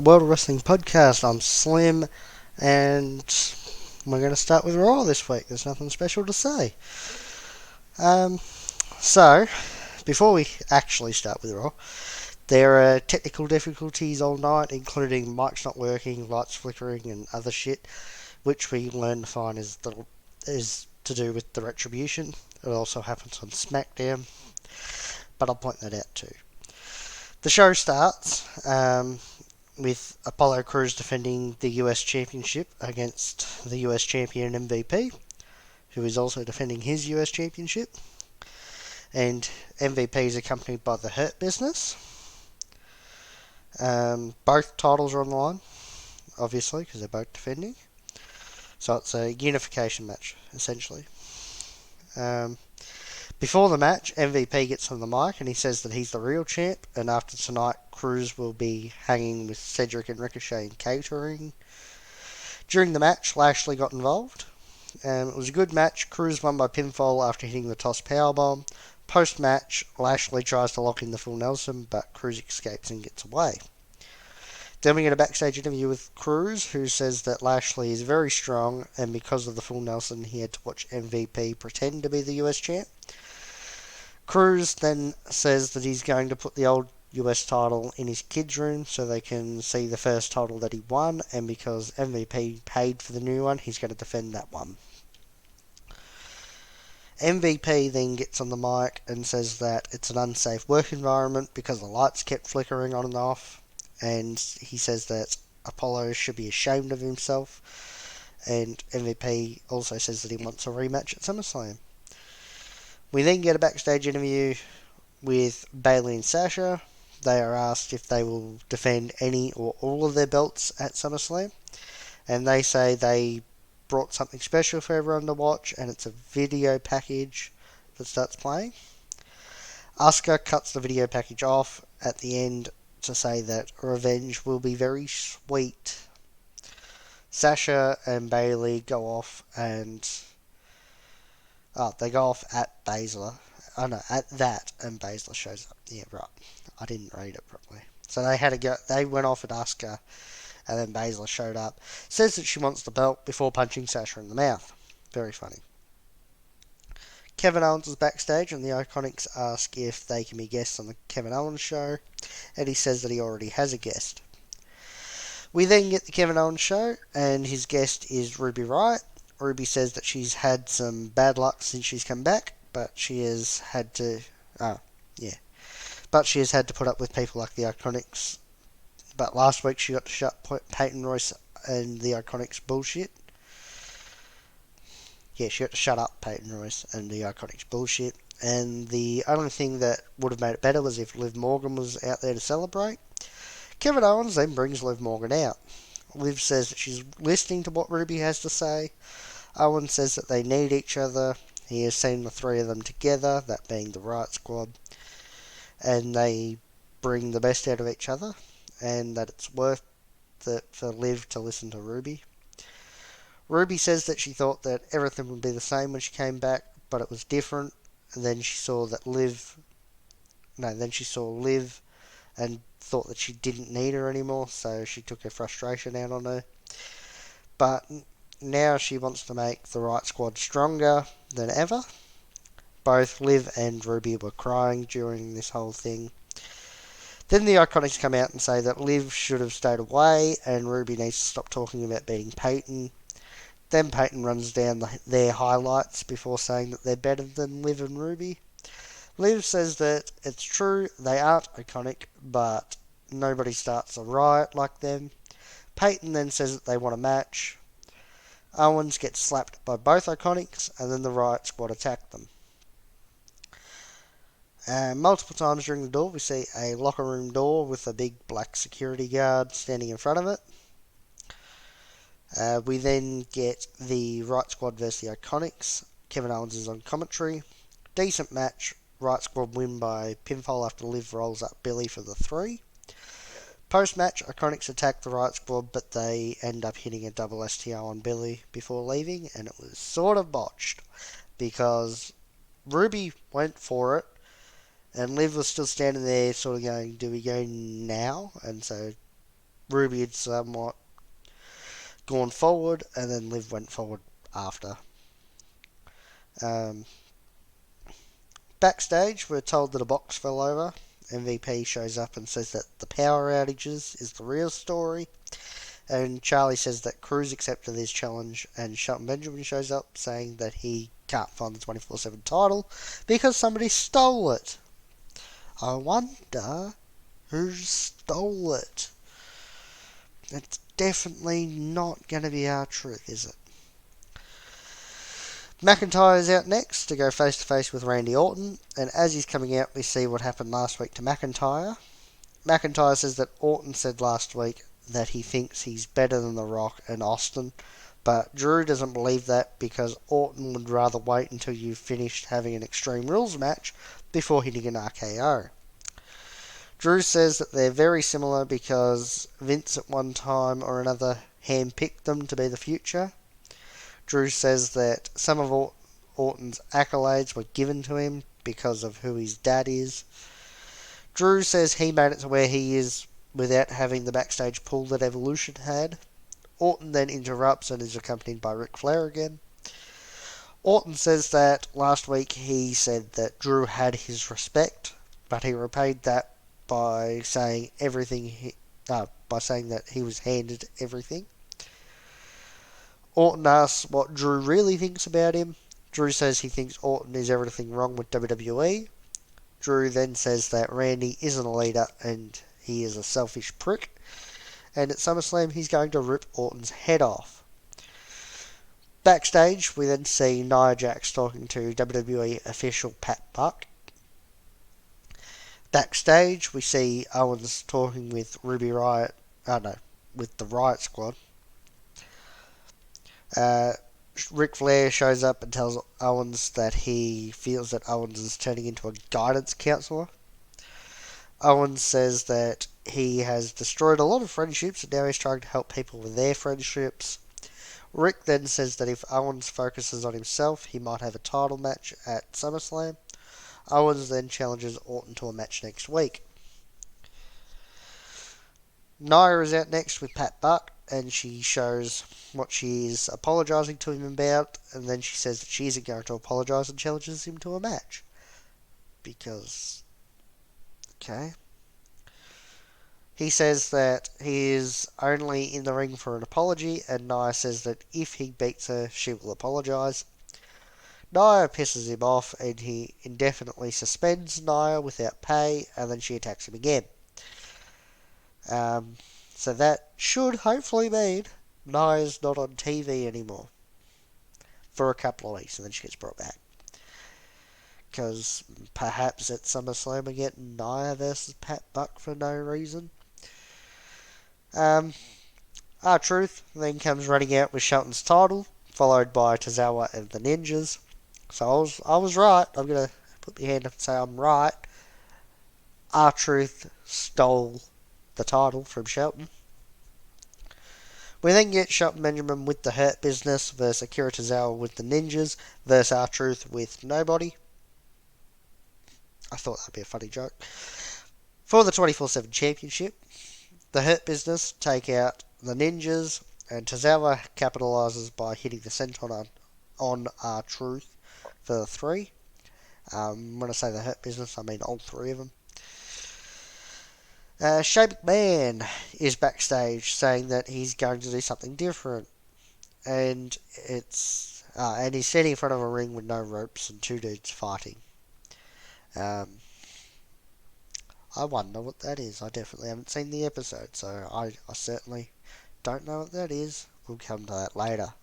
World of Wrestling Podcast. I'm Slim, and we're going to start with Raw this week. There's nothing special to say. Um, so, before we actually start with Raw, there are technical difficulties all night, including mics not working, lights flickering, and other shit, which we learn to find is to do with the Retribution. It also happens on SmackDown, but I'll point that out too. The show starts with Apollo Crews defending the US Championship against the US Champion MVP, who is also defending his US Championship. And MVP is accompanied by the Hurt Business. Both titles are on the line, obviously, because they're both defending. So it's a unification match, essentially. Before the match, MVP gets on the mic and he says that he's the real champ, and after tonight, Crews will be hanging with Cedric and Ricochet in catering. During the match, Lashley got involved. It was a good match. Crews won by pinfall after hitting the toss powerbomb. Post-match, Lashley tries to lock in the full Nelson, but Crews escapes and gets away. Then we get a backstage interview with Crews, who says that Lashley is very strong, and because of the full Nelson, he had to watch MVP pretend to be the US champ. Crews then says that he's going to put the old US title in his kids' room so they can see the first title that he won, and because MVP paid for the new one, he's going to defend that one. MVP then gets on the mic and says that it's an unsafe work environment because the lights kept flickering on and off, and he says that Apollo should be ashamed of himself, and MVP also says that he wants a rematch at SummerSlam. We then get a backstage interview with Bayley and Sasha. They are asked if they will defend any or all of their belts at SummerSlam, and they say they brought something special for everyone to watch, and it's a video package that starts playing. Asuka cuts the video package off at the end to say that revenge will be very sweet. Sasha and Bayley go off and they go off at Baszler. Oh no, at that, and Baszler shows up. Yeah, right. I didn't read it properly. So they had to go. They went off at Asuka, and then Baszler showed up. Says that she wants the belt before punching Sasha in the mouth. Very funny. Kevin Owens is backstage, and the Iconics ask if they can be guests on the Kevin Owens show, and he says that he already has a guest. We then get the Kevin Owens show, and his guest is Ruby Riott. Ruby says that she's had some bad luck since she's come back, but she has had to put up with people like the Iconics. But last week she got to shut Peyton Royce and the Iconics bullshit. Yeah, she got to shut up Peyton Royce and the Iconics bullshit. And the only thing that would have made it better was if Liv Morgan was out there to celebrate. Kevin Owens then brings Liv Morgan out. Liv says that she's listening to what Ruby has to say. Owen says that they need each other. He has seen the three of them together, that being the Riott Squad, and they bring the best out of each other, and that it's worth it for Liv to listen to Ruby. Ruby says that she thought that everything would be the same when she came back, but it was different. And then she saw Liv and thought that she didn't need her anymore, so she took her frustration out on her. But now she wants to make the Riott Squad stronger than ever. Both Liv and Ruby were crying during this whole thing. Then the Iconics come out and say that Liv should have stayed away and Ruby needs to stop talking about beating Peyton. Then Peyton runs down their highlights before saying that they're better than Liv and Ruby. Liv says that it's true, they aren't iconic, but nobody starts a riot like them. Peyton then says that they want a match. Owens gets slapped by both Iconics, and then the Riott Squad attack them. Multiple times during the door, we see a locker room door with a big black security guard standing in front of it. We then get the Riott Squad versus the Iconics. Kevin Owens is on commentary. Decent match. Riott Squad win by pinfall after Liv rolls up Billy for the 3. Post-match, Iconics attack the Riott Squad, but they end up hitting a double STO on Billy before leaving, and it was sort of botched because Ruby went for it, and Liv was still standing there sort of going, do we go now? And so Ruby had somewhat gone forward, and then Liv went forward after. Um, Backstage, we're told that a box fell over. MVP shows up and says that the power outages is the real story. And Charlie says that Cruz accepted his challenge, and Shelton Benjamin shows up saying that he can't find the 24/7 title because somebody stole it. I wonder who stole it. It's definitely not going to be R-Truth, is it? McIntyre is out next to go face to face with Randy Orton, and as he's coming out, we see what happened last week to McIntyre. McIntyre says that Orton said last week that he thinks he's better than The Rock and Austin, but Drew doesn't believe that because Orton would rather wait until you've finished having an Extreme Rules match before hitting an RKO. Drew says that they're very similar because Vince at one time or another handpicked them to be the future. Drew says that some of Orton's accolades were given to him because of who his dad is. Drew says he made it to where he is without having the backstage pull that Evolution had. Orton then interrupts and is accompanied by Ric Flair again. Orton says that last week he said that Drew had his respect, but he repaid that by saying that he was handed everything. Orton asks what Drew really thinks about him. Drew says he thinks Orton is everything wrong with WWE. Drew then says that Randy isn't a leader and he is a selfish prick. And at SummerSlam he's going to rip Orton's head off. Backstage we then see Nia Jax talking to WWE official Pat Buck. Backstage we see Owens talking with with the Riot Squad. Ric Flair shows up and tells Owens that he feels that Owens is turning into a guidance counsellor. Owens says that he has destroyed a lot of friendships and now he's trying to help people with their friendships. Rick then says that if Owens focuses on himself, he might have a title match at SummerSlam. Owens then challenges Orton to a match next week. Nia is out next with Pat Buck, and she shows what she is apologising to him about, and then she says that she isn't going to apologise and challenges him to a match. Because, okay. He says that he is only in the ring for an apology, and Nia says that if he beats her, she will apologise. Nia pisses him off, and he indefinitely suspends Nia without pay, and then she attacks him again. So that should hopefully mean Nia's not on TV anymore for a couple of weeks, and then she gets brought back. Because perhaps at SummerSlam we get Nia versus Pat Buck for no reason. R-Truth then comes running out with Shelton's title, followed by Tozawa and the Ninjas. So I was right. I'm going to put my hand up and say I'm right. R-Truth stole the title from Shelton. We then get Shelton Benjamin with the Hurt Business versus Akira Tozawa with the Ninjas versus R-Truth with nobody. I thought that'd be a funny joke. For the 24/7 Championship, the Hurt Business take out the Ninjas, and Tozawa capitalises by hitting the senton on R-Truth for the 3. When I say the Hurt Business, I mean all 3 of them. Shane McMahon is backstage saying that he's going to do something different, and he's standing in front of a ring with no ropes and 2 dudes fighting. I wonder what that is. I definitely haven't seen the episode, so I certainly don't know what that is. We'll come to that later.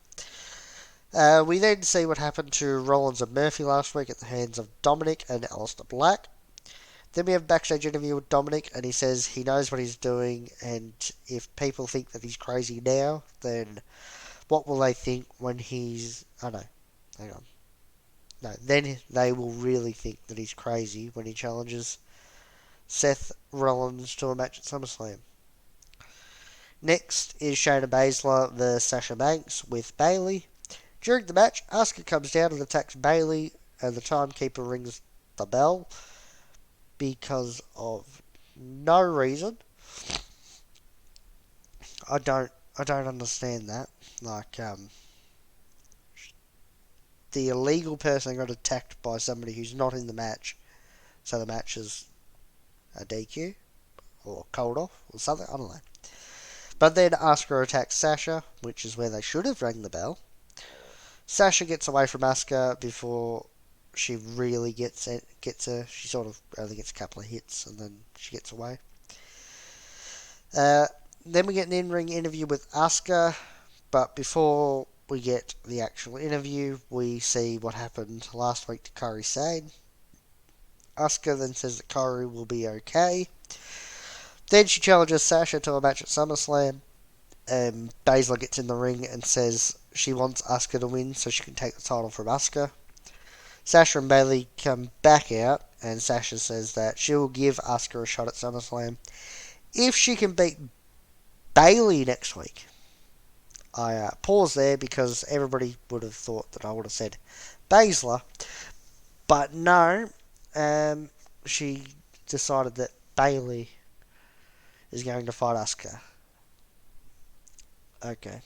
We then see what happened to Rollins and Murphy last week at the hands of Dominic and Aleister Black. Then we have a backstage interview with Dominic, and he says he knows what he's doing, and if people think that he's crazy now, then what will they think when he's... Oh no, hang on. No, then they will really think that he's crazy when he challenges Seth Rollins to a match at SummerSlam. Next is Shayna Baszler vs Sasha Banks with Bayley. During the match, Asuka comes down and attacks Bayley, and the timekeeper rings the bell because of no reason. I don't understand that. Like, the illegal person got attacked by somebody who's not in the match, so the match is a DQ or called off or something. I don't know. But then Asuka attacks Sasha, which is where they should have rang the bell. Sasha gets away from Asuka before she really gets her. She sort of only gets a couple of hits and then she gets away. Then we get an in-ring interview with Asuka, but before we get the actual interview, we see what happened last week to Kairi Sane. Asuka then says that Kairi will be okay. Then she challenges Sasha to a match at SummerSlam. Baszler gets in the ring and says she wants Asuka to win so she can take the title from Asuka. Sasha and Bayley come back out, and Sasha says that she will give Asuka a shot at SummerSlam if she can beat Bayley next week. I pause there because everybody would have thought that I would have said Baszler, but no, she decided that Bayley is going to fight Asuka. Okay.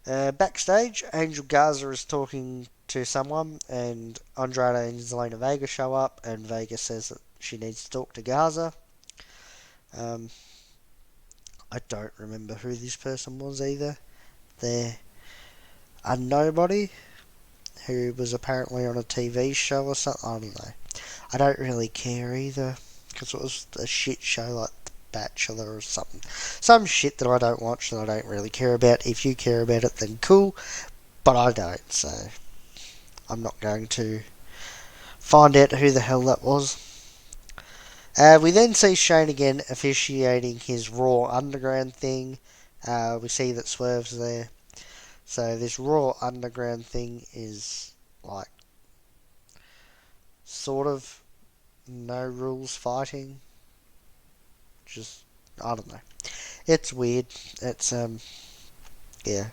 Backstage, Angel Garza is talking to someone, and Andrade and Zelina Vega show up, and Vega says that she needs to talk to Garza. I don't remember who this person was either. They're a nobody who was apparently on a TV show or something. I don't know. I don't really care either, because it was a shit show like The Bachelor or something. Some shit that I don't watch that I don't really care about. If you care about it, then cool, but I don't, so I'm not going to find out who the hell that was. We then see Shane again officiating his Raw Underground thing. We see that Swerve's there. So this Raw Underground thing is like sort of no rules fighting. Just, I don't know. It's weird. It's yeah.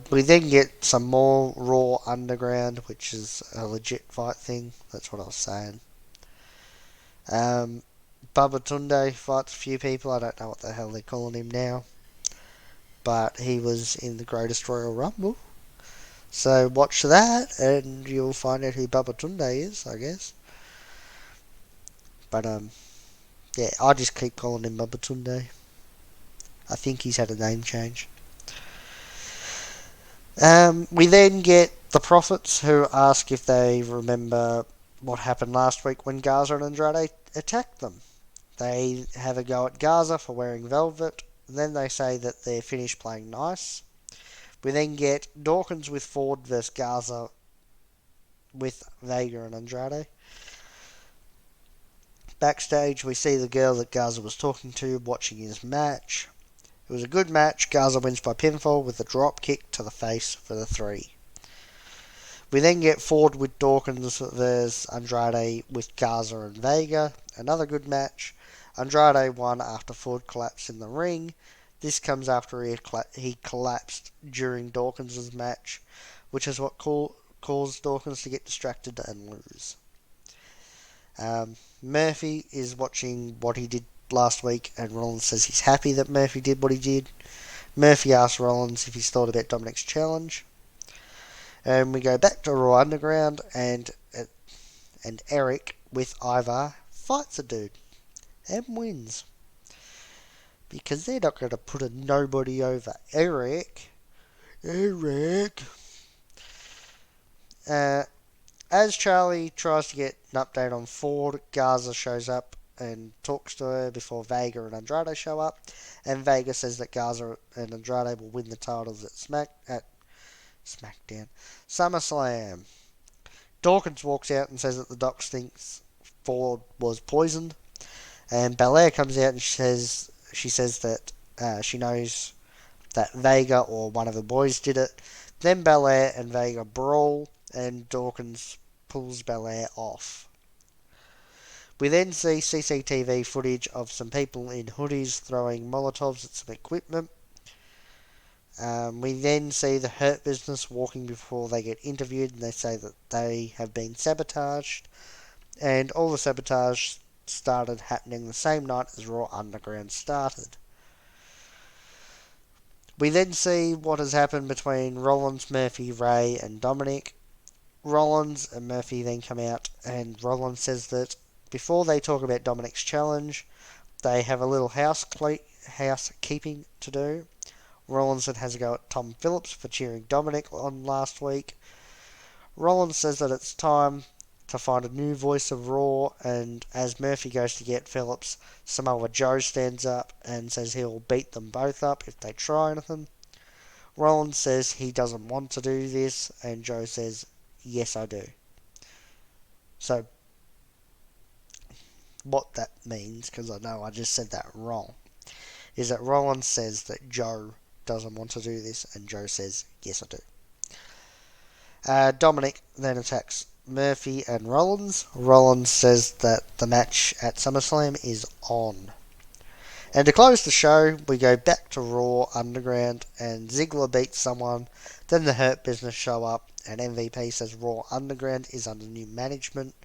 We then get some more Raw Underground, which is a legit fight thing. That's what I was saying. Bubba Tunde fights a few people. I don't know what the hell they're calling him now. But he was in the Greatest Royal Rumble. So watch that and you'll find out who Bubba Tunde is, I guess. But yeah, I just keep calling him Bubba Tunde. I think he's had a name change. We then get the Prophets, who ask if they remember what happened last week when Garza and Andrade attacked them. They have a go at Garza for wearing velvet. Then they say that they're finished playing nice. We then get Dawkins with Ford versus Garza with Vega and Andrade. Backstage, we see the girl that Garza was talking to watching his match. It was a good match. Garza wins by pinfall with a drop kick to the face for the 3. We then get Ford with Dawkins versus Andrade with Garza and Vega. Another good match. Andrade won after Ford collapsed in the ring. This comes after he collapsed during Dawkins' match, which is what caused Dawkins to get distracted and lose. Murphy is watching what he did last week, and Rollins says he's happy that Murphy did what he did. Murphy asks Rollins if he's thought about Dominic's challenge. And we go back to Raw Underground, and Eric with Ivar fights a dude and wins. Because they're not going to put a nobody over Eric. As Charlie tries to get an update on Ford, Garza shows up and talks to her before Vega and Andrade show up. And Vega says that Garza and Andrade will win the titles at SmackDown. SummerSlam. Dawkins walks out and says that the doc thinks Ford was poisoned. And Belair comes out and she says that she knows that Vega or one of the boys did it. Then Belair and Vega brawl, and Dawkins pulls Belair off. We then see CCTV footage of some people in hoodies throwing Molotovs at some equipment. We then see the Hurt Business walking before they get interviewed, and they say that they have been sabotaged. And all the sabotage started happening the same night as Raw Underground started. We then see what has happened between Rollins, Murphy, Ray, and Dominic. Rollins and Murphy then come out, and Rollins says that before they talk about Dominic's challenge, they have a little housekeeping to do. Rollins then has a go at Tom Phillips for cheering Dominic on last week. Rollins says that it's time to find a new voice of Raw, and as Murphy goes to get Phillips, Samoa Joe stands up and says he'll beat them both up if they try anything. Rollins says he doesn't want to do this, and Joe says, yes, I do. So, what that means, because I know I just said that wrong, is that Rollins says that Joe doesn't want to do this, and Joe says, yes, I do. Dominic then attacks Murphy and Rollins. Rollins says that the match at SummerSlam is on. And to close the show, we go back to Raw Underground, and Ziggler beats someone. Then the Hurt Business show up, and MVP says Raw Underground is under new management.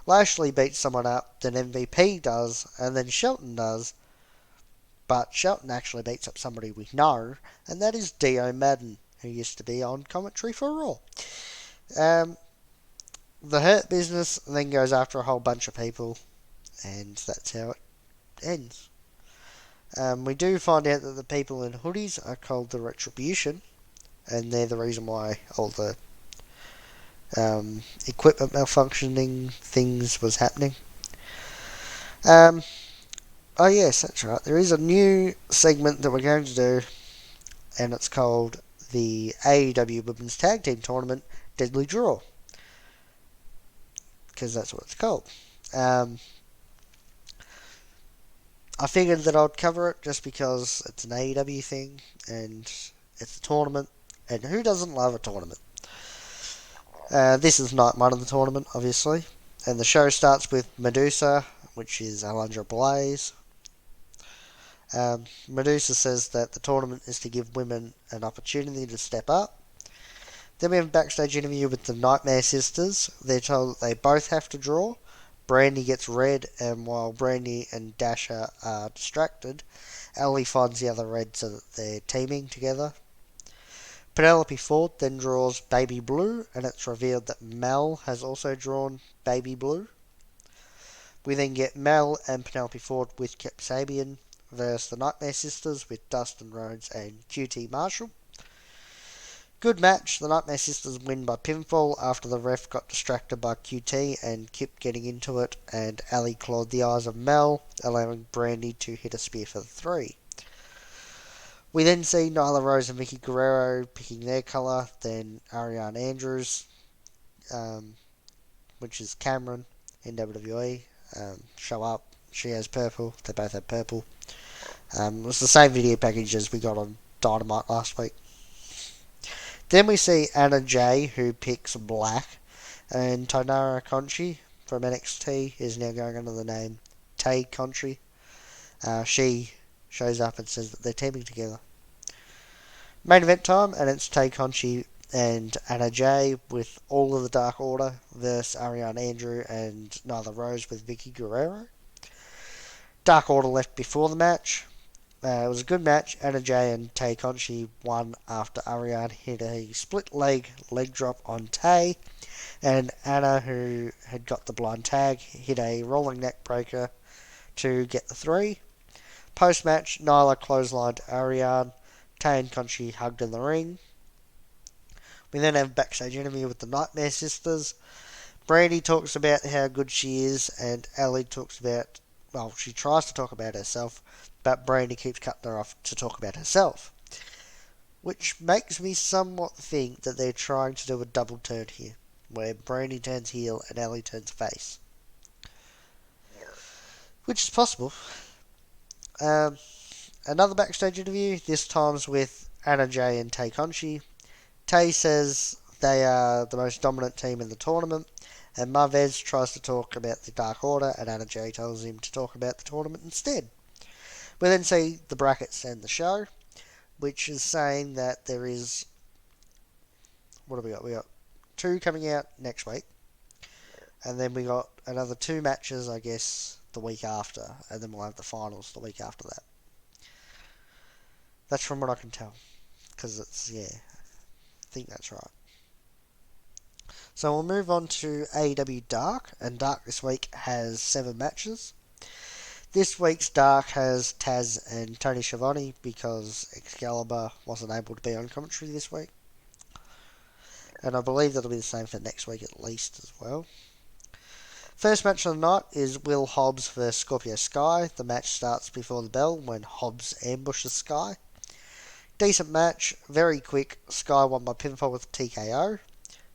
Lashley beats someone up, then MVP does, and then Shelton does. But Shelton actually beats up somebody we know, and that is Dio Madden, who used to be on commentary for Raw. The Hurt Business then goes after a whole bunch of people, and that's how it ends. We do find out that the people in hoodies are called the Retribution, and they're the reason why all the equipment malfunctioning things was happening. Oh yes, that's right. There is a new segment that we're going to do, and it's called the AEW Women's Tag Team Tournament Deadly Draw, because that's what it's called. I figured that I'd cover it just because it's an AEW thing, and it's a tournament, and who doesn't love a tournament? This is night one of the tournament, obviously, and the show starts with Medusa, which is Alundra Blaze. Medusa says that the tournament is to give women an opportunity to step up. Then we have a backstage interview with the Nightmare Sisters. They're told that they both have to draw. Brandy gets red, and while Brandy and Dasha are distracted, Ellie finds the other red so that they're teaming together. Penelope Ford then draws Baby Blue, and it's revealed that Mel has also drawn Baby Blue. We then get Mel and Penelope Ford with Kip Sabian versus the Nightmare Sisters with Dustin Rhodes and QT Marshall. Good match. The Nightmare Sisters win by pinfall after the ref got distracted by QT and Kip getting into it, and Ali clawed the eyes of Mel, allowing Brandy to hit a spear for the 3. We then see Nyla Rose and Vicky Guerrero picking their colour, then Ariane Andrews, which is Cameron in WWE, show up. She has purple. They both have purple. It was the same video package as we got on Dynamite last week. Then we see Anna Jay, who picks black, and Tonara Conchi from NXT is now going under the name Tay Conchi. She shows up and says that they're teaming together. Main event time, and it's Tay Conchi and Anna Jay with all of the Dark Order versus Ariane Andrew and Nyla Rose with Vicky Guerrero. Dark Order left before the match. It was a good match. Anna Jay and Tay Conchi won after Ariane hit a split leg drop on Tay, and Anna, who had got the blind tag, hit a rolling neck breaker to get the 3. Post-match, Nyla clotheslined Ariane. Tay and Conchi hugged in the ring. We then have a backstage interview with the Nightmare Sisters. Brandy talks about how good she is, and Ellie talks about, well, she tries to talk about herself, but Brandy keeps cutting her off to talk about herself. Which makes me somewhat think that they're trying to do a double turn here, where Brandy turns heel and Ellie turns face. Which is possible. Another backstage interview, this time's with Anna Jay and Tay Conchi. Tay says they are the most dominant team in the tournament, and Marvez tries to talk about the Dark Order, and Anna Jay tells him to talk about the tournament instead. We then see the brackets and the show, which is saying that there is... What have we got? We got 2 coming out next week, and then we got another 2 matches, I guess, the week after, and then we'll have the finals the week after that. That's from what I can tell. Because it's, yeah, I think that's right. So we'll move on to AEW Dark, and Dark this week has 7 matches. This week's Dark has Taz and Tony Schiavone because Excalibur wasn't able to be on commentary this week. And I believe that'll be the same for next week at least as well. First match of the night is Will Hobbs vs Scorpio Sky. The match starts before the bell when Hobbs ambushes Sky. Decent match, very quick. Sky won by pinfall with TKO.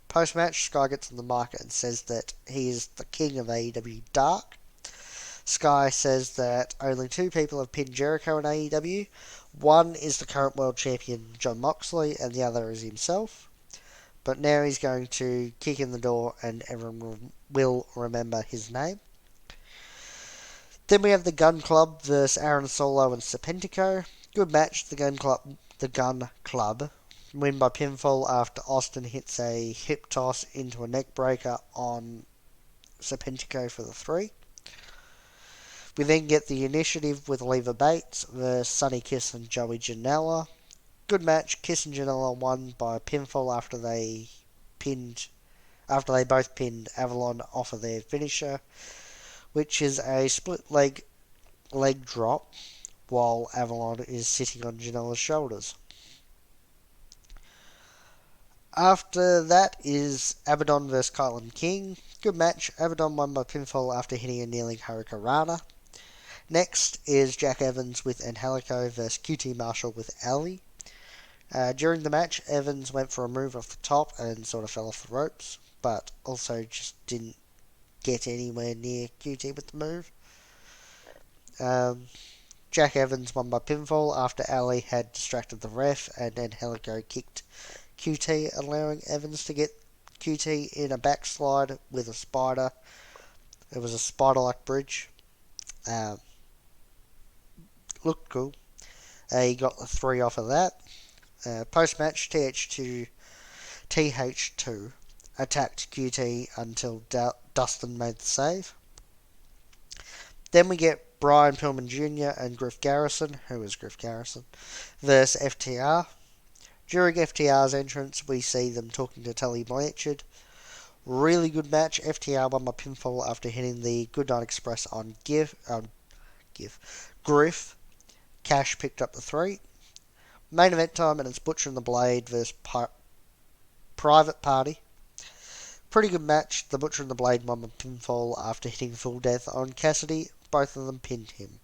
Post match, Sky gets on the mic and says that he is the king of AEW Dark. Sky says that only 2 people have pinned Jericho in AEW. One is the current world champion Jon Moxley, and the other is himself. But now he's going to kick in the door and everyone will remember his name. Then we have the Gun Club versus Aaron Solo and Serpentico. Good match. The Gun Club win by pinfall after Austin hits a hip toss into a neck breaker on Serpentico for the 3. We then get the Initiative with Leva Bates versus Sonny Kiss and Joey Janela. Good match. Kiss and Janela won by pinfall after they both pinned Avalon off of their finisher, which is a split leg drop while Avalon is sitting on Janela's shoulders. After that is Abaddon vs Kylan King. Good match. Abaddon won by pinfall after hitting a kneeling Hurricanrana. Next is Jack Evans with Angelico vs QT Marshall with Ali. During the match, Evans went for a move off the top and sort of fell off the ropes, but also just didn't get anywhere near QT with the move. Jack Evans won by pinfall after Ali had distracted the ref, and Angelico kicked QT, allowing Evans to get QT in a backslide with a spider. It was a spider-like bridge. Looked cool. He got the 3 off of that. Post-match, TH2 attacked QT until Dustin made the save. Then we get Brian Pillman Jr. and Griff Garrison, who is Griff Garrison, versus FTR. During FTR's entrance, we see them talking to Tully Blanchard. Really good match. FTR won by pinfall after hitting the Goodnight Express on Griff. Cash picked up the 3. Main event time, and it's Butcher and the Blade versus Private Party. Pretty good match. The Butcher and the Blade won by pinfall after hitting Full Death on Cassidy. Both of them pinned him.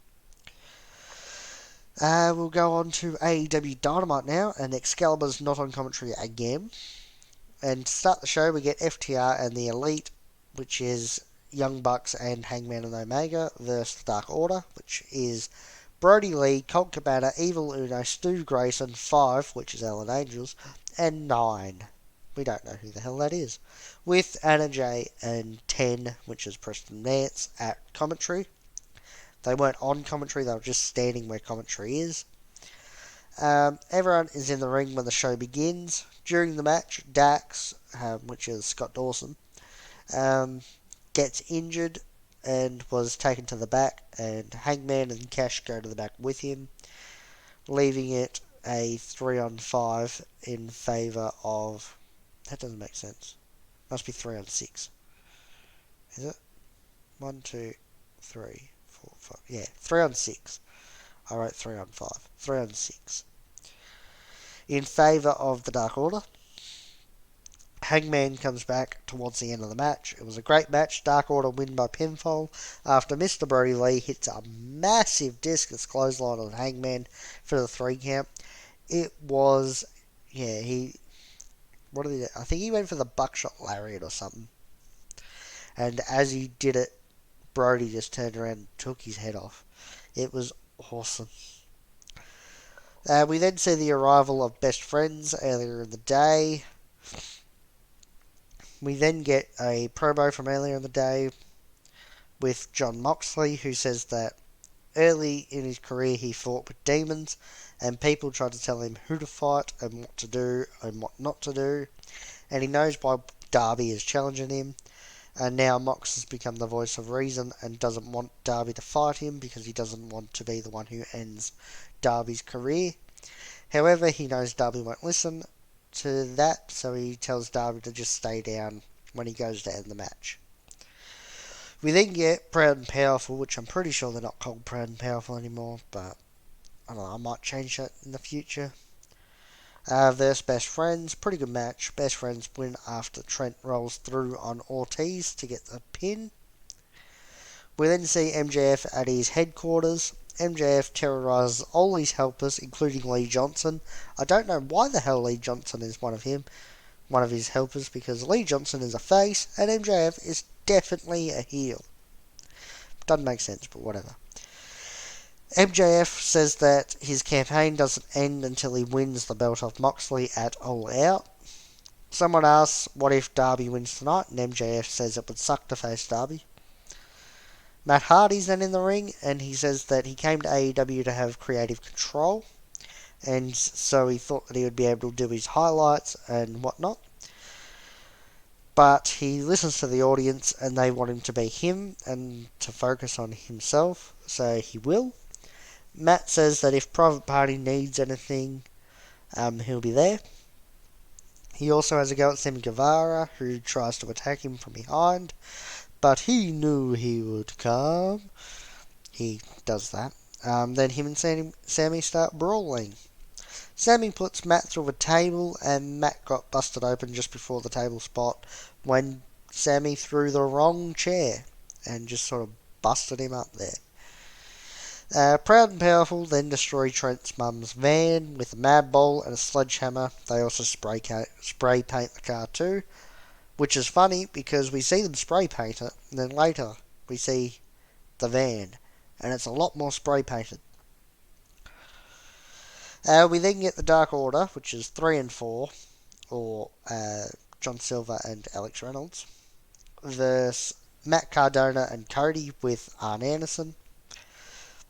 We'll go on to AEW Dynamite now, and Excalibur's not on commentary again. And to start the show, we get FTR and the Elite, which is Young Bucks and Hangman and Omega, versus the Dark Order, which is Brody Lee, Colt Cabana, Evil Uno, Stu Grayson, 5, which is Alan Angels, and 9. We don't know who the hell that is. With Anna Jay and 10, which is Preston Nance, at commentary. They weren't on commentary, they were just standing where commentary is. Everyone is in the ring when the show begins. During the match, Dax, which is Scott Dawson, gets injured and was taken to the back, and Hangman and Cash go to the back with him, leaving it a 3-on-5 in favour of... That doesn't make sense. Must be 3-on-6. Is it? 1, 2, 3, 4, 5. Yeah, 3-on-6. I wrote 3-on-5. 3-on-6. In favour of the Dark Order. Hangman comes back towards the end of the match. It was a great match. Dark Order win by pinfall after Mr. Brody Lee hits a massive discus clothesline on Hangman for the 3 count. It was... Yeah, what did he do? I think he went for the buckshot lariat or something. And as he did it, Brody just turned around and took his head off. It was awesome. We then see the arrival of Best Friends earlier in the day. We then get a promo from earlier in the day with Jon Moxley, who says that early in his career he fought with demons, and people tried to tell him who to fight and what to do and what not to do. And he knows why Darby is challenging him. And now Mox has become the voice of reason and doesn't want Darby to fight him because he doesn't want to be the one who ends Darby's career. However, he knows Darby won't listen to that, so he tells Darby to just stay down when he goes to end the match. We then get Proud and Powerful, which I'm pretty sure they're not called Proud and Powerful anymore, but I don't know, I might change that in the future. Versus Best Friends, pretty good match. Best Friends win after Trent rolls through on Ortiz to get the pin. We then see MJF at his headquarters. MJF terrorizes all his helpers, including Lee Johnson. I don't know why the hell Lee Johnson is one of his helpers, because Lee Johnson is a face and MJF is definitely a heel. Doesn't make sense, but whatever. MJF says that his campaign doesn't end until he wins the belt off Moxley at All Out. Someone asks, what if Darby wins tonight? And MJF says it would suck to face Darby. Matt Hardy's then in the ring, and he says that he came to AEW to have creative control, and so he thought that he would be able to do his highlights and whatnot. But he listens to the audience, and they want him to be him and to focus on himself, so he will. Matt says that if Private Party needs anything, he'll be there. He also has a go at Sammy Guevara, who tries to attack him from behind, but he knew he would come. He does that. Then him and Sammy start brawling. Sammy puts Matt through a table, and Matt got busted open just before the table spot when Sammy threw the wrong chair and just sort of busted him up there. Proud and Powerful then destroy Trent's mum's van with a mad ball and a sledgehammer. They also spray paint the car too, which is funny because we see them spray paint it, and then later we see the van, and it's a lot more spray painted. We then get the Dark Order, which is 3 and 4, or John Silver and Alex Reynolds, versus Matt Cardona and Cody with Arn Anderson.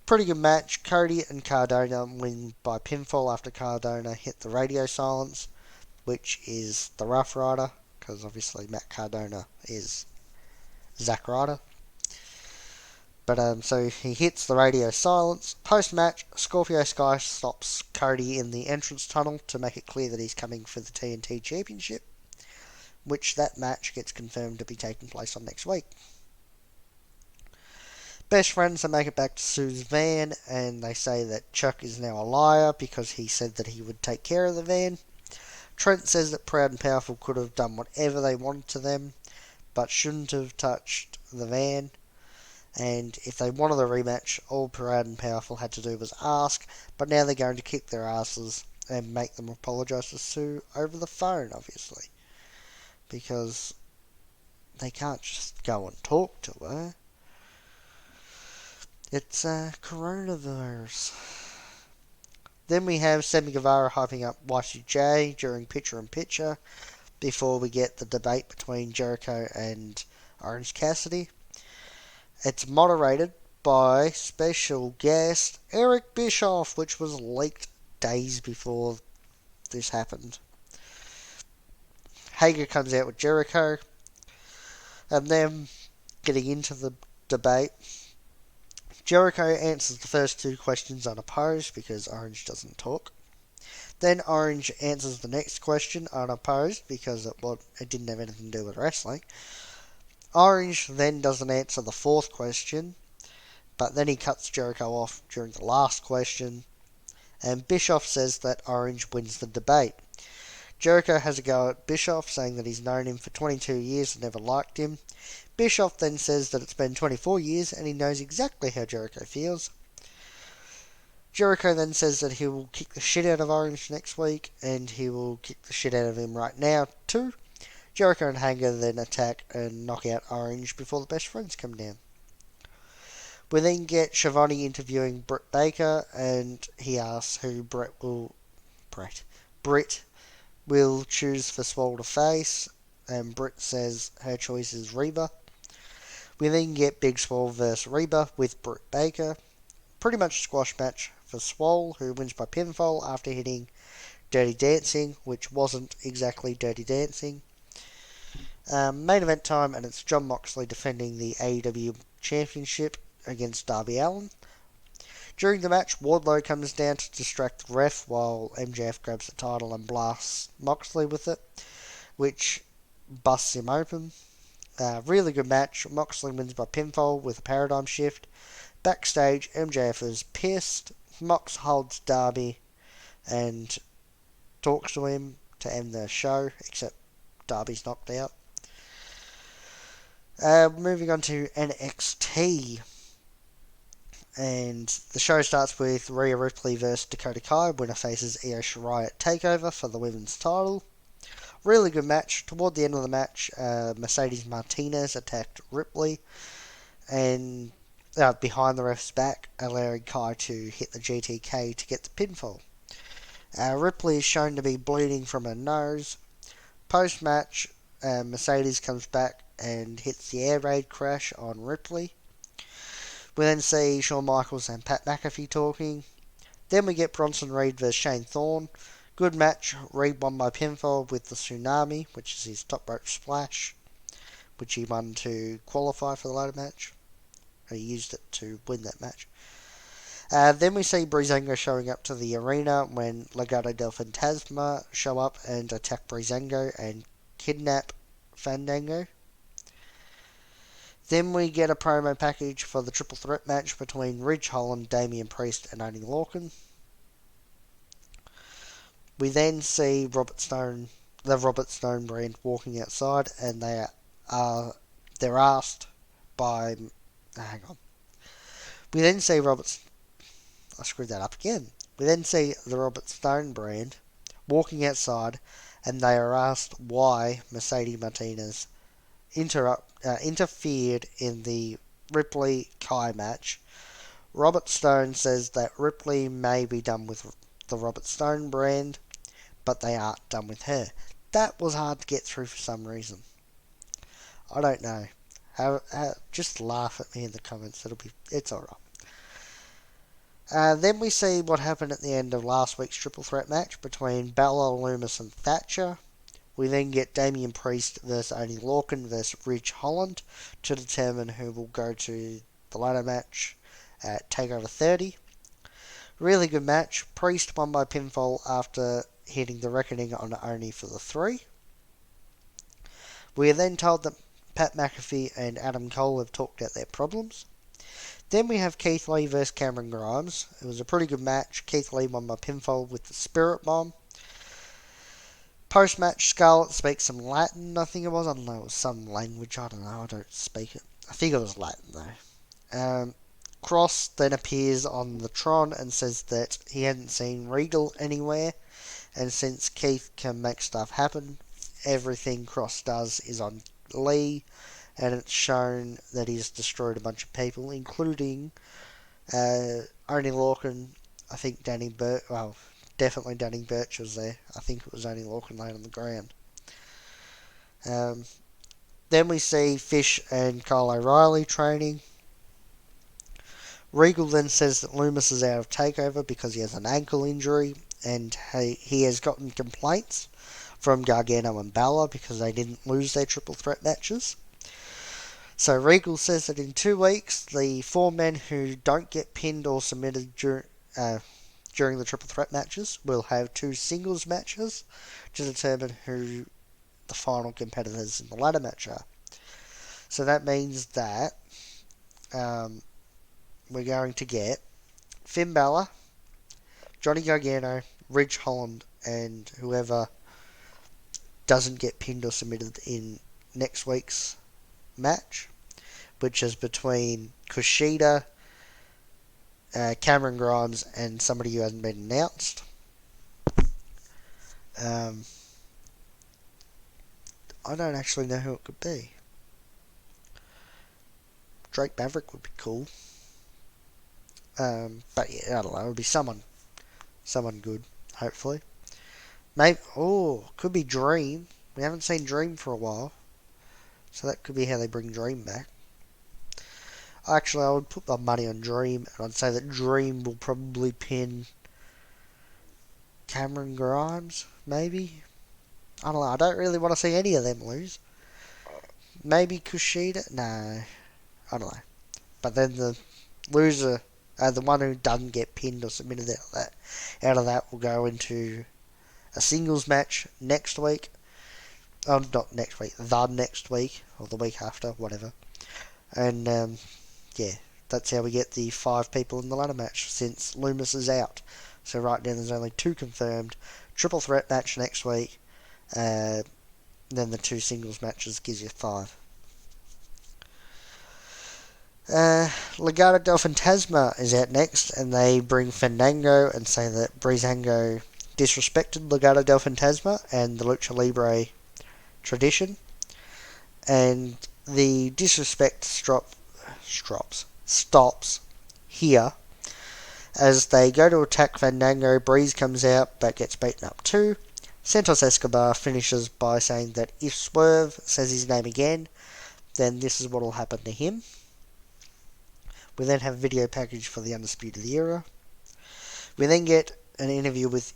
Pretty good match. Cody and Cardona win by pinfall after Cardona hit the radio silence, which is the Rough Rider, because obviously Matt Cardona is Zack Ryder. But so he hits the radio silence. Post-match, Scorpio Sky stops Cody in the entrance tunnel to make it clear that he's coming for the TNT Championship, which that match gets confirmed to be taking place on next week. Best Friends, they make it back to Sue's van, and they say that Chuck is now a liar because he said that he would take care of the van. Trent says that Proud and Powerful could have done whatever they wanted to them, but shouldn't have touched the van. And if they wanted a rematch, all Proud and Powerful had to do was ask, but now they're going to kick their asses and make them apologise to Sue over the phone, obviously. Because they can't just go and talk to her. It's coronavirus. Then we have Sammy Guevara hyping up Y2J during Picture in Picture before we get the debate between Jericho and Orange Cassidy. It's moderated by special guest Eric Bischoff, which was leaked days before this happened. Hager comes out with Jericho, and then getting into the debate, Jericho answers the first 2 questions unopposed because Orange doesn't talk. Then Orange answers the next question unopposed because it didn't have anything to do with wrestling. Orange then doesn't answer the 4th question, but then he cuts Jericho off during the last question, and Bischoff says that Orange wins the debate. Jericho has a go at Bischoff, saying that he's known him for 22 years and never liked him. Bischoff then says that it's been 24 years and he knows exactly how Jericho feels. Jericho then says that he will kick the shit out of Orange next week, and he will kick the shit out of him right now too. Jericho and Hager then attack and knock out Orange before the Best Friends come down. We then get Schiavone interviewing Britt Baker, and he asks who Britt will choose for Swole to face, and Britt says her choice is Reba. We then get Big Swole vs Reba with Britt Baker. Pretty much a squash match for Swole, who wins by pinfall after hitting Dirty Dancing, which wasn't exactly Dirty Dancing. Main event time, and it's Jon Moxley defending the AEW Championship against Darby Allin. During the match, Wardlow comes down to distract the ref while MJF grabs the title and blasts Moxley with it, which busts him open. Really good match. Moxley wins by pinfall with a paradigm shift. Backstage, MJF is pissed. Mox holds Darby and talks to him to end the show, except Darby's knocked out. Moving on to NXT. And the show starts with Rhea Ripley versus Dakota Kai. Winner faces Io Shirai at TakeOver for the women's title. Really good match. Toward the end of the match, Mercedes Martinez attacked Ripley and behind the ref's back, allowing Kai to hit the GTK to get the pinfall. Ripley is shown to be bleeding from her nose. Post-match, Mercedes comes back and hits the air raid crash on Ripley. We then see Shawn Michaels and Pat McAfee talking. Then we get Bronson Reed versus Shane Thorne. Good match. Reed won by pinfall with the Tsunami, which is his top rope splash, which he won to qualify for the ladder match. He used it to win that match. Then we see Breezango showing up to the arena when Legado del Fantasma show up and attack Breezango and kidnap Fandango. Then we get a promo package for the triple threat match between Ridge Holland, Damian Priest, and Oney Lorcan. We then see the Robert Stone brand walking outside, and they're asked by. Hang on. We then see I screwed that up again. We then see the Robert Stone brand walking outside, and they are asked why Mercedes Martinez interfered in the Ripley Kai match. Robert Stone says that Ripley may be done with the Robert Stone brand, but they aren't done with her. That was hard to get through for some reason. I don't know. Just laugh at me in the comments. It's alright. Then we see what happened at the end of last week's triple threat match between Bella, Loomis, and Thatcher. We then get Damian Priest versus Oney Lorcan versus Ridge Holland to determine who will go to the ladder match at TakeOver 30. Really good match. Priest won by pinfall after hitting the Reckoning on Oney for the 3. We are then told that Pat McAfee and Adam Cole have talked out their problems. Then we have Keith Lee versus Cameron Grimes. It was a pretty good match. Keith Lee won by pinfall with the Spirit Bomb. Post-match, Scarlett speaks some Latin, I think it was. I don't know, it was some language. I don't know, I don't speak it. I think it was Latin, though. Cross then appears on the Tron and says that he hadn't seen Regal anywhere, and since Keith can make stuff happen, everything Cross does is on Lee, and it's shown that he's destroyed a bunch of people, including Oney Lorcan, I think definitely Danny Burch was there. I think it was Oney Lorcan laying on the ground. Then we see Fish and Kyle O'Reilly training. Regal then says that Loomis is out of TakeOver because he has an ankle injury, and he has gotten complaints from Gargano and Balor because they didn't lose their triple threat matches. So Regal says that in 2 weeks, the 4 men who don't get pinned or submitted during the triple threat matches will have 2 singles matches to determine who the final competitors in the ladder match are. So that means that we're going to get Finn Balor, Johnny Gargano, Ridge Holland, and whoever doesn't get pinned or submitted in next week's match, which is between Kushida, Cameron Grimes, and somebody who hasn't been announced. I don't actually know who it could be. Drake Maverick would be cool. But yeah, I don't know. It would be someone good, hopefully. Maybe, could be Dream. We haven't seen Dream for a while, so that could be how they bring Dream back. Actually, I would put my money on Dream, and I'd say that Dream will probably pin Cameron Grimes, maybe. I don't know. I don't really want to see any of them lose. Maybe Kushida? No, I don't know. But then the loser The one who doesn't get pinned or submitted out of that will go into a singles match next week. Not next week, the next week, or the week after, whatever. And, yeah, that's how we get the 5 people in the ladder match, since Lumis is out. So right now there's only 2 confirmed. Triple threat match next week. Then the 2 singles matches gives you 5. Legado del Fantasma is out next, and they bring Fandango and say that Breezango disrespected Legado del Fantasma and the Lucha Libre tradition. And the disrespect stops here. As they go to attack Fandango, Breeze comes out but gets beaten up too. Santos Escobar finishes by saying that if Swerve says his name again, then this is what will happen to him. We then have a video package for the Undisputed Era. We then get an interview with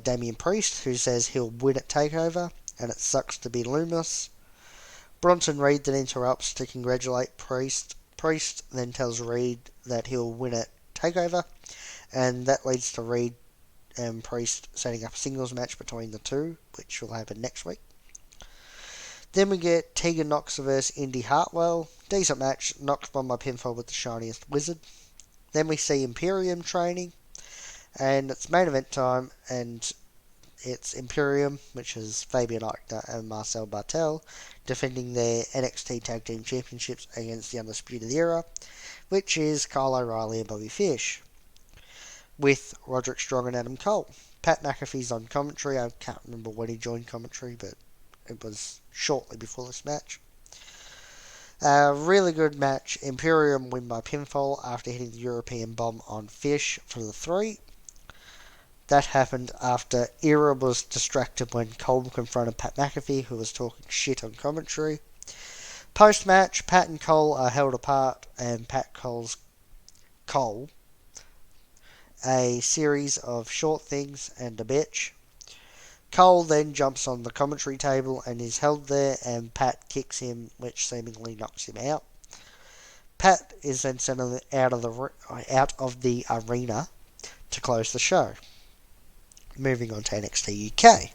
Damian Priest, who says he'll win at TakeOver, and it sucks to be Lumis. Bronson Reed then interrupts to congratulate Priest. Priest then tells Reed that he'll win at TakeOver, and that leads to Reed and Priest setting up a singles match between the two, which will happen next week. Then we get Tegan Nox vs Indy Hartwell. Decent match. Nox won by pinfall with the shiniest wizard. Then we see Imperium training, and it's main event time, and it's Imperium, which is Fabian Eichner and Marcel Bartel, defending their NXT Tag Team Championships against the Undisputed Era, which is Kyle O'Reilly and Bobby Fish, with Roderick Strong and Adam Cole. Pat McAfee's on commentary. I can't remember when he joined commentary, but it was shortly before this match. Really good match. Imperium win by pinfall after hitting the European Bomb on Fish for the 3. That happened after Era was distracted when Cole confronted Pat McAfee, who was talking shit on commentary. Post-match, Pat and Cole are held apart, and Pat calls Cole a series of short things and a bitch. Cole then jumps on the commentary table and is held there, and Pat kicks him, which seemingly knocks him out. Pat is then sent out of the arena to close the show. Moving on to NXT UK.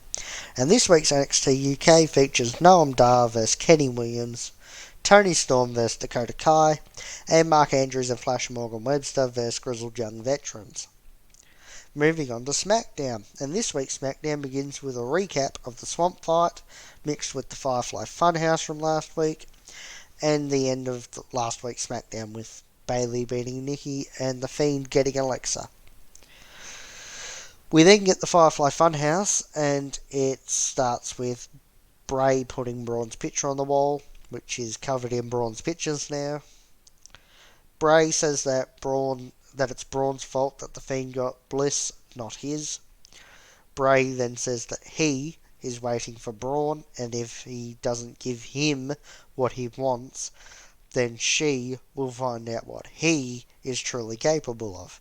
And this week's NXT UK features Noam Dar vs Kenny Williams, Tony Storm vs Dakota Kai, and Mark Andrews and Flash Morgan Webster vs Grizzled Young Veterans. Moving on to SmackDown, and this week's SmackDown begins with a recap of the Swamp Fight, mixed with the Firefly Funhouse from last week, and the end of last week's SmackDown with Bayley beating Nikki and The Fiend getting Alexa. We then get the Firefly Funhouse, and it starts with Bray putting Braun's picture on the wall, which is covered in Braun's pictures now. Bray says that it's Braun's fault that the Fiend got Bliss, not his. Bray then says that he is waiting for Braun, and if he doesn't give him what he wants, then she will find out what he is truly capable of.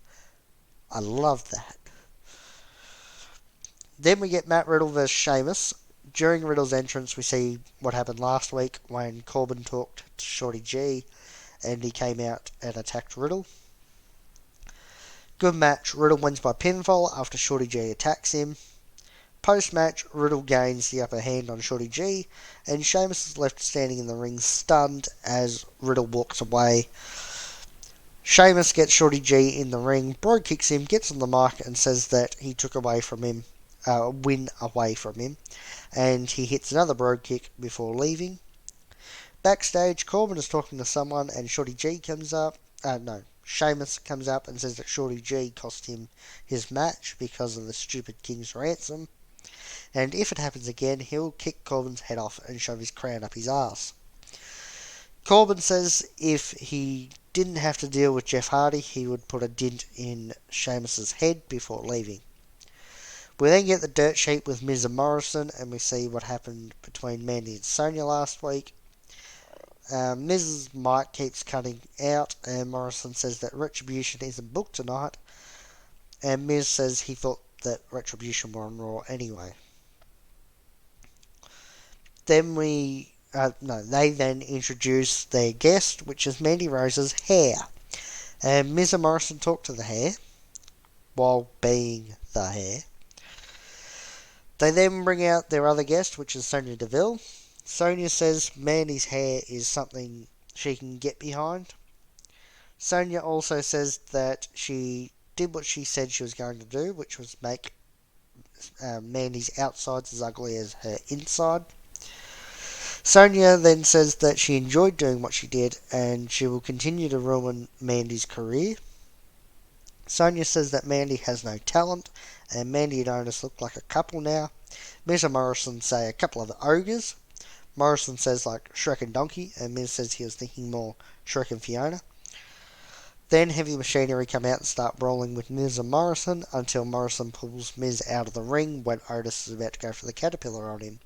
I love that. Then we get Matt Riddle vs Sheamus. During Riddle's entrance, we see what happened last week when Corbin talked to Shorty G, and he came out and attacked Riddle. Good match. Riddle wins by pinfall after Shorty G attacks him. Post-match, Riddle gains the upper hand on Shorty G, and Sheamus is left standing in the ring stunned as Riddle walks away. Sheamus gets Shorty G in the ring. Bro kicks him, gets on the mic, and says that he took win away from him, and he hits another bro kick before leaving. Backstage, Corbin is talking to someone, and Shorty G comes up. Sheamus comes up and says that Shorty G cost him his match because of the stupid King's Ransom, and if it happens again, he'll kick Corbin's head off and shove his crown up his ass. Corbin says if he didn't have to deal with Jeff Hardy, he would put a dent in Sheamus's head before leaving. We then get the dirt sheet with Miz and Morrison, and we see what happened between Mandy and Sonya last week. Miz's mic keeps cutting out, and Morrison says that Retribution isn't booked tonight, and Miz says he thought that Retribution were on Raw anyway. Then they then introduce their guest, which is Mandy Rose's hair, And Miz and Morrison talk to the Hair while being the Hair. They then bring out their other guest, which is Sonya Deville. Sonya says Mandy's hair is something she can get behind. Sonya also says that she did what she said she was going to do, which was make Mandy's outsides as ugly as her inside. Sonya then says that she enjoyed doing what she did and she will continue to ruin Mandy's career. Sonya says that Mandy has no talent and Mandy and Otis look like a couple now. Miz and Morrison say a couple of ogres. Morrison says like Shrek and Donkey, and Miz says he was thinking more Shrek and Fiona. Then Heavy Machinery come out and start brawling with Miz and Morrison until Morrison pulls Miz out of the ring when Otis is about to go for the caterpillar on him.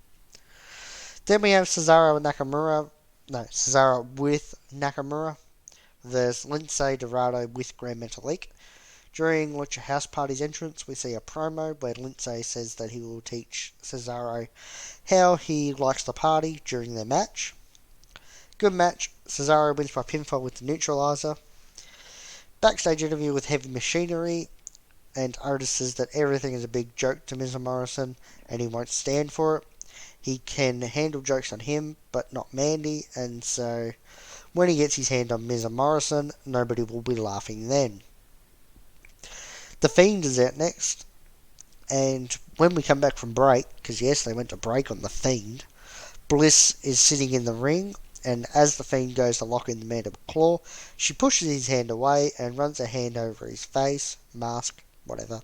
Then we have Cesaro with Nakamura versus Lince Dorado with Gran Metalik. During Lucha House Party's entrance, we see a promo where Lince says that he will teach Cesaro how he likes to party during their match. Good match. Cesaro wins by pinfall with the neutralizer. Backstage interview with Heavy Machinery, and Otis says that everything is a big joke to Miz and Morrison, and he won't stand for it. He can handle jokes on him, but not Mandy, and so when he gets his hand on Miz and Morrison, nobody will be laughing then. The Fiend is out next, and when we come back from break, because yes, they went to break on The Fiend, Bliss is sitting in the ring, and as The Fiend goes to lock in the Mandible Claw, she pushes his hand away and runs her hand over his face, mask, whatever,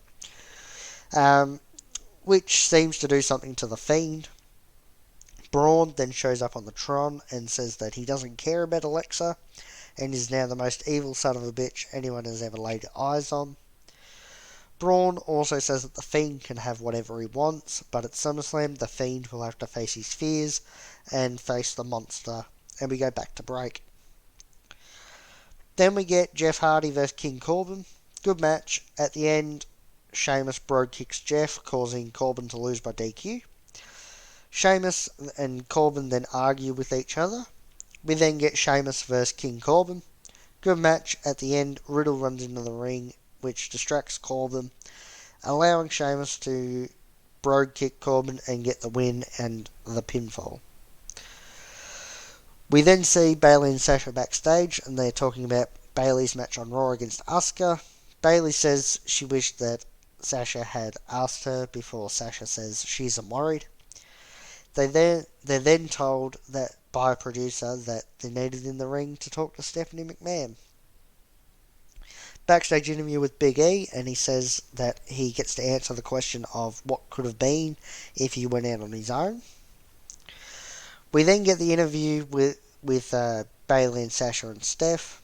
which seems to do something to The Fiend. Braun then shows up on the Tron and says that he doesn't care about Alexa and is now the most evil son of a bitch anyone has ever laid eyes on. Braun also says that The Fiend can have whatever he wants, but at SummerSlam, The Fiend will have to face his fears and face the monster, and we go back to break. Then we get Jeff Hardy vs King Corbin. Good match. At the end, Sheamus Brogue kicks Jeff, causing Corbin to lose by DQ. Sheamus and Corbin then argue with each other. We then get Sheamus vs King Corbin. Good match. At the end, Riddle runs into the ring, which distracts Corbin, allowing Sheamus to Brogue kick Corbin and get the win and the pinfall. We then see Bayley and Sasha backstage, and they're talking about Bayley's match on Raw against Asuka. Bayley says she wished that Sasha had asked her before Sasha says she isn't worried. They're then told that by a producer that they're needed in the ring to talk to Stephanie McMahon. Backstage interview with Big E, and he says that he gets to answer the question of what could have been if he went out on his own. We then get the interview with Bayley and Sasha and Steph.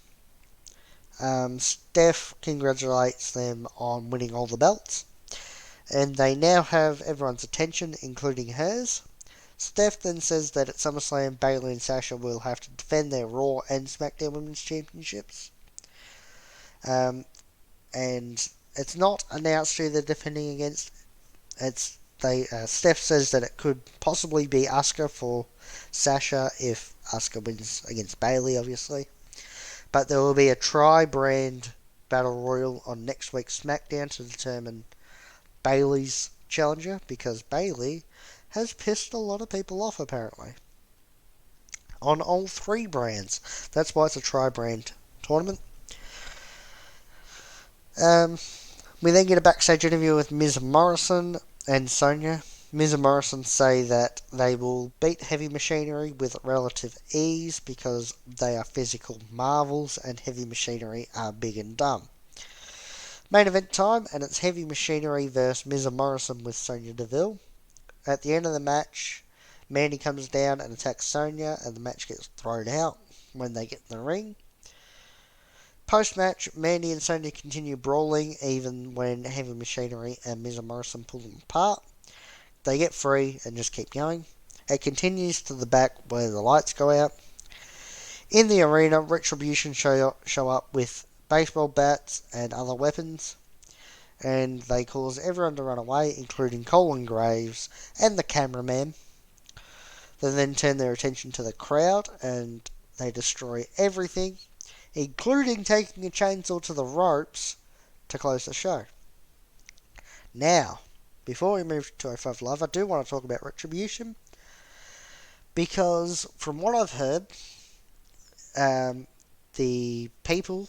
Steph congratulates them on winning all the belts, and they now have everyone's attention, including hers. Steph then says that at SummerSlam, Bayley and Sasha will have to defend their Raw and SmackDown Women's Championships. And it's not announced who they're defending against. Steph says that it could possibly be Asuka for Sasha if Asuka wins against Bayley, obviously. But there will be a tri-brand battle royal on next week's SmackDown to determine Bayley's challenger, because Bayley has pissed a lot of people off, apparently. On all three brands. That's why it's a tri-brand tournament. We then get a backstage interview with Miz Morrison and Sonya. Miz and Morrison say that they will beat Heavy Machinery with relative ease because they are physical marvels and Heavy Machinery are big and dumb. Main event time, and it's Heavy Machinery versus Miz and Morrison with Sonya Deville. At the end of the match, Mandy comes down and attacks Sonya, and the match gets thrown out when they get in the ring. Post-match, Mandy and Sonya continue brawling even when Heavy Machinery and Miz and Morrison pull them apart. They get free and just keep going. It continues to the back where the lights go out. In the arena, Retribution show up with baseball bats and other weapons, and they cause everyone to run away, including Colin Graves and the cameraman. They then turn their attention to the crowd, and they destroy everything, including taking a chainsaw to the ropes to close the show. Now, before we move to 205 Live, I do want to talk about Retribution, because from what I've heard, the people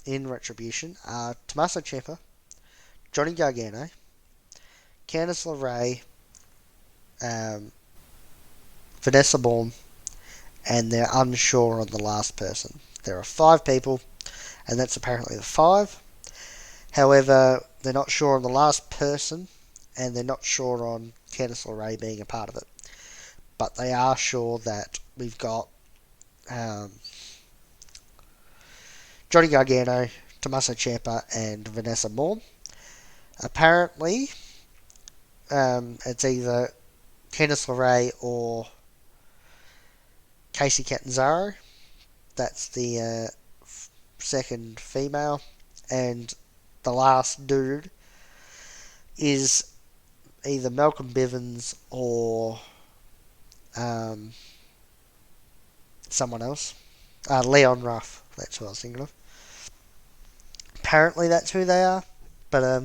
in Retribution are Tommaso Ciampa, Johnny Gargano, Candice LeRae, Vanessa Bourne, and they're unsure on the last person. There are 5 people, and that's apparently the 5. However, they're not sure on the last person, and they're not sure on Candice LeRae being a part of it. But they are sure that we've got Johnny Gargano, Tommaso Ciampa, and Vanessa Bourne. Apparently, it's either Candice LeRae or Casey Catanzaro. That's the second female. And the last dude is either Malcolm Bivens or someone else. Leon Ruff. That's who I was thinking of. Apparently that's who they are. But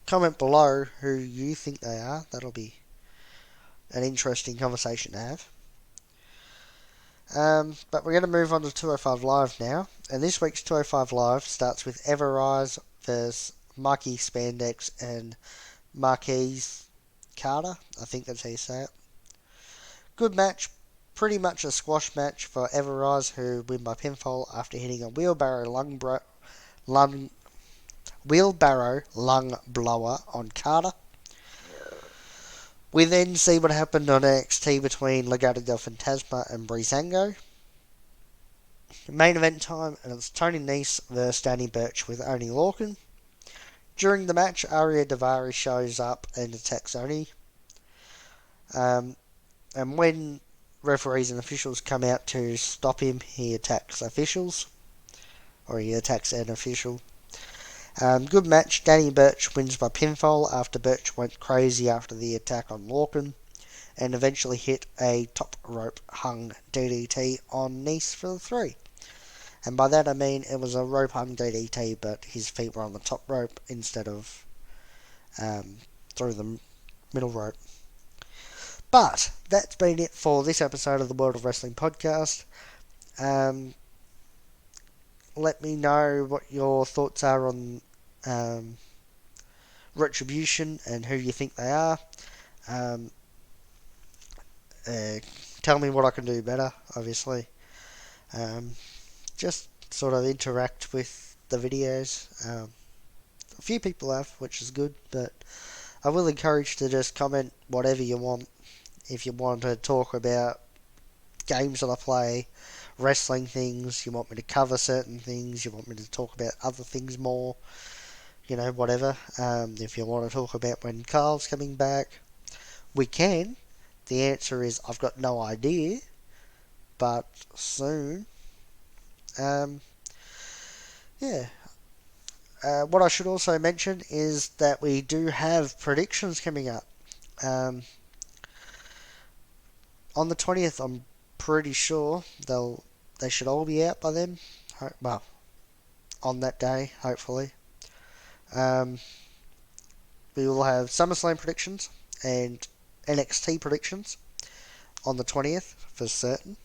comment below who you think they are. That'll be an interesting conversation to have. But we're going to move on to 205 Live now. And this week's 205 Live starts with Everrise versus Marquis Spandex and Marquis Carter. I think that's how you say it. Good match. Pretty much a squash match for Everrise, who win by pinfall after hitting a wheelbarrow lung blower on Carter. We then see what happened on NXT between Legado del Fantasma and Breezango. Main event time, and it's Tony Nese versus Danny Burch with Oney Lorcan. During the match, Ariya Daivari shows up and attacks Oney. And when referees and officials come out to stop him, he attacks officials. Or he attacks an official. Good match. Danny Burch wins by pinfall after Burch went crazy after the attack on Lorcan and eventually hit a top rope hung DDT on Nese for the 3. And by that I mean it was a rope hung DDT, but his feet were on the top rope instead of through the middle rope. But that's been it for this episode of the World of Wrestling podcast. Let me know what your thoughts are on Retribution and who you think they are. Tell me what I can do better, obviously. Just sort of interact with the videos. A few people have, which is good, but I will encourage to just comment whatever you want. If you want to talk about games that I play, wrestling things, you want me to cover certain things, you want me to talk about other things more, whatever. If you want to talk about when Carl's coming back, we can. The answer is I've got no idea, but soon. What I should also mention is that we do have predictions coming up. On the 20th, I'm pretty sure they should all be out by then. Well, on that day, hopefully. We will have SummerSlam predictions and NXT predictions on the 20th for certain.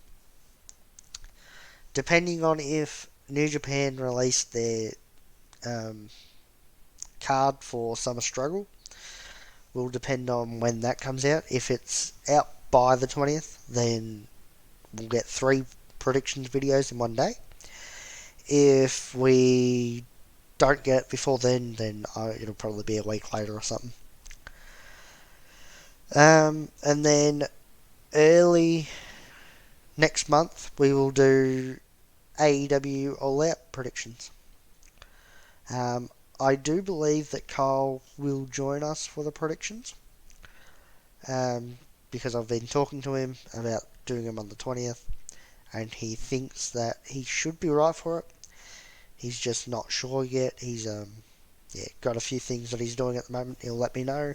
Depending on if New Japan release their card for Summer Struggle, will depend on when that comes out. If it's out by the 20th, then we'll get 3 predictions videos in one day. If we don't get it before then it'll probably be a week later or something. And then early next month we will do AEW All Out predictions. I do believe that Carl will join us for the predictions, because I've been talking to him about doing them on the 20th, and he thinks that he should be right for it. He's just not sure yet. He's got a few things that he's doing at the moment. He'll let me know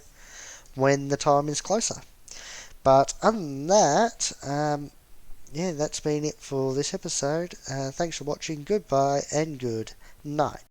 when the time is closer. But other than that, yeah, that's been it for this episode. Thanks for watching. Goodbye and good night.